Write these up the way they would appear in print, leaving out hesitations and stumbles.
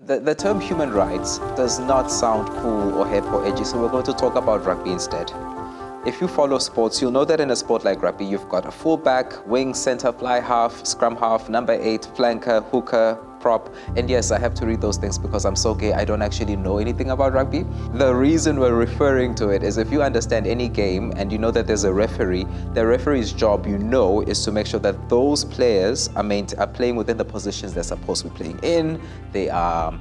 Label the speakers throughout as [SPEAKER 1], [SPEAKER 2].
[SPEAKER 1] The term human rights does not sound cool or hip or edgy, so we're going to talk about rugby instead. If you follow sports, you'll know that in a sport like rugby, you've got a fullback, wing, center, fly half, scrum half, number 8, flanker, hooker, prop. And yes, I have to read those things because I'm so gay, I don't actually know anything about rugby. The reason we're referring to it is if you understand any game and you know that there's a referee, the referee's job, you know, is to make sure that those players are playing within the positions they're supposed to be playing in. They are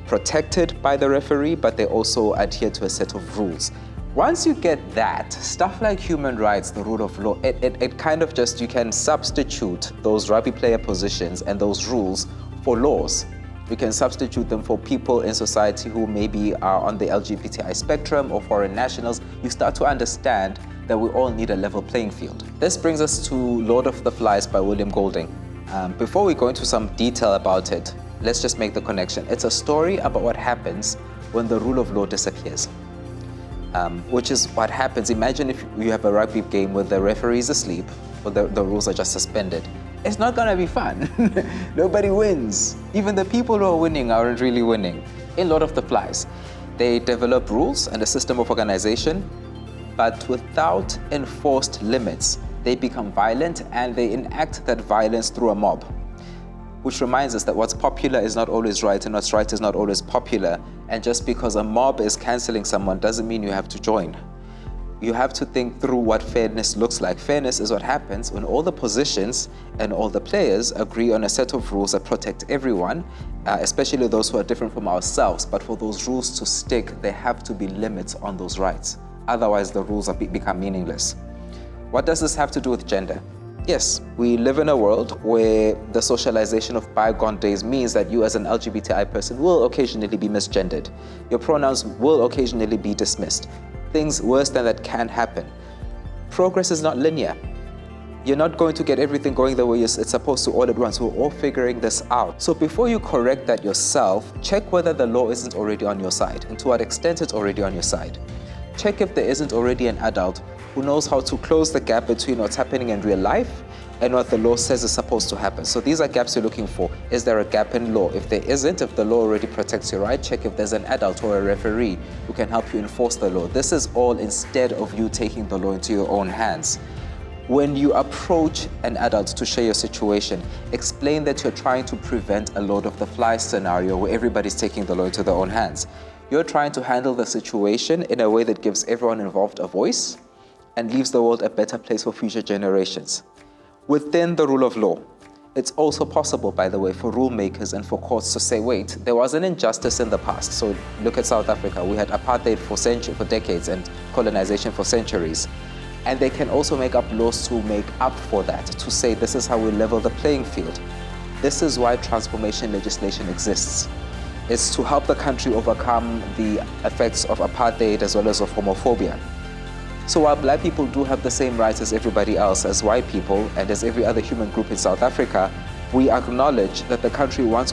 [SPEAKER 1] protected by the referee, but they also adhere to a set of rules. Once you get that, stuff like human rights, the rule of law, it kind of just, you can substitute those rugby player positions and those rules for laws. You can substitute them for people in society who maybe are on the LGBTI spectrum or foreign nationals. You start to understand that we all need a level playing field. This brings us to Lord of the Flies by William Golding. Before we go into some detail about it, let's just make the connection. It's a story about what happens when the rule of law disappears. Which is what happens. Imagine if you have a rugby game where the referee is asleep or the rules are just suspended. It's not gonna be fun. Nobody wins. Even the people who are winning aren't really winning. In Lord of the Flies, they develop rules and a system of organization, but without enforced limits, they become violent and they enact that violence through a mob. Which reminds us that what's popular is not always right and what's right is not always popular. And just because a mob is canceling someone doesn't mean you have to join. You have to think through what fairness looks like. Fairness is what happens when all the positions and all the players agree on a set of rules that protect everyone, especially those who are different from ourselves. But for those rules to stick, there have to be limits on those rights. Otherwise, the rules become meaningless. What does this have to do with gender? Yes, we live in a world where the socialization of bygone days means that you as an LGBTI person will occasionally be misgendered. Your pronouns will occasionally be dismissed. Things worse than that can happen. Progress is not linear. You're not going to get everything going the way it's supposed to all at once. We're all figuring this out. So before you correct that yourself, check whether the law isn't already on your side and to what extent it's already on your side. Check if there isn't already an adult who knows how to close the gap between what's happening in real life and what the law says is supposed to happen. So these are gaps you're looking for. Is there a gap in law? If there isn't, if the law already protects your right, check if there's an adult or a referee who can help you enforce the law. This is all instead of you taking the law into your own hands. When you approach an adult to share your situation, explain that you're trying to prevent a Lord of the Flies scenario where everybody's taking the law into their own hands. You're trying to handle the situation in a way that gives everyone involved a voice and leaves the world a better place for future generations. Within the rule of law, it's also possible, by the way, for rule makers and for courts to say, wait, there was an injustice in the past. So look at South Africa. We had apartheid for decades and colonization for centuries. And they can also make up laws to make up for that, to say this is how we level the playing field. This is why transformation legislation exists. It's to help the country overcome the effects of apartheid as well as of homophobia. So while black people do have the same rights as everybody else, as white people, and as every other human group in South Africa, we acknowledge that the country once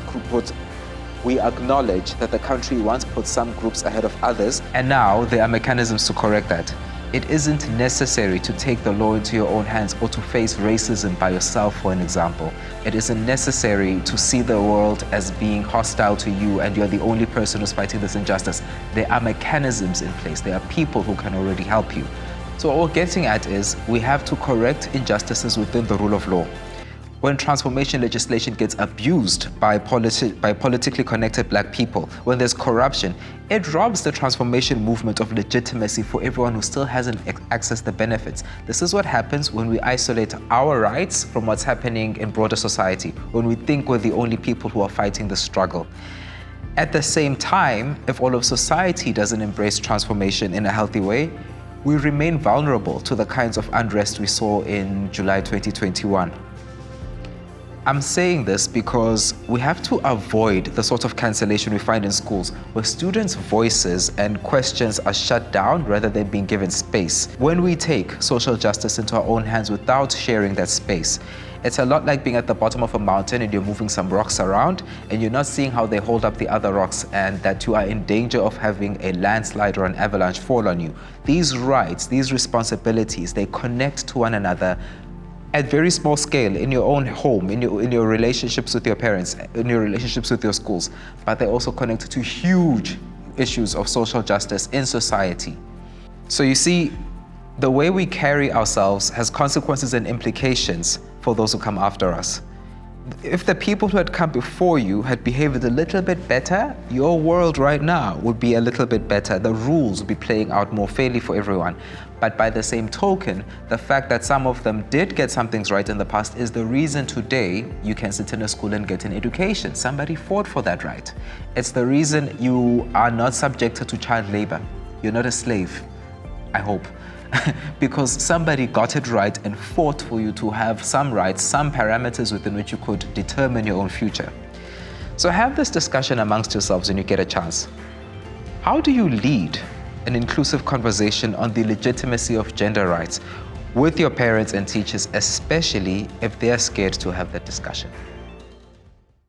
[SPEAKER 1] put some groups ahead of others, and now there are mechanisms to correct that. It isn't necessary to take the law into your own hands or to face racism by yourself, for an example. It isn't necessary to see the world as being hostile to you and you're the only person who's fighting this injustice. There are mechanisms in place. There are people who can already help you. So what we're getting at is we have to correct injustices within the rule of law. When transformation legislation gets abused by politically connected black people, when there's corruption, it robs the transformation movement of legitimacy for everyone who still hasn't accessed the benefits. This is what happens when we isolate our rights from what's happening in broader society, when we think we're the only people who are fighting the struggle. At the same time, if all of society doesn't embrace transformation in a healthy way, we remain vulnerable to the kinds of unrest we saw in July 2021. I'm saying this because we have to avoid the sort of cancellation we find in schools where students' voices and questions are shut down rather than being given space. When we take social justice into our own hands without sharing that space, it's a lot like being at the bottom of a mountain and you're moving some rocks around and you're not seeing how they hold up the other rocks and that you are in danger of having a landslide or an avalanche fall on you. These rights, these responsibilities, they connect to one another at very small scale in your own home, in your relationships with your parents, in your relationships with your schools, but they're also connected to huge issues of social justice in society. So you see, the way we carry ourselves has consequences and implications for those who come after us. If the people who had come before you had behaved a little bit better, your world right now would be a little bit better. The rules would be playing out more fairly for everyone. But by the same token, the fact that some of them did get some things right in the past is the reason today you can sit in a school and get an education. Somebody fought for that right. It's the reason you are not subjected to child labor. You're not a slave, I hope. Because somebody got it right and fought for you to have some rights, some parameters within which you could determine your own future. So have this discussion amongst yourselves when you get a chance. How do you lead an inclusive conversation on the legitimacy of gender rights with your parents and teachers, especially if they're scared to have that discussion?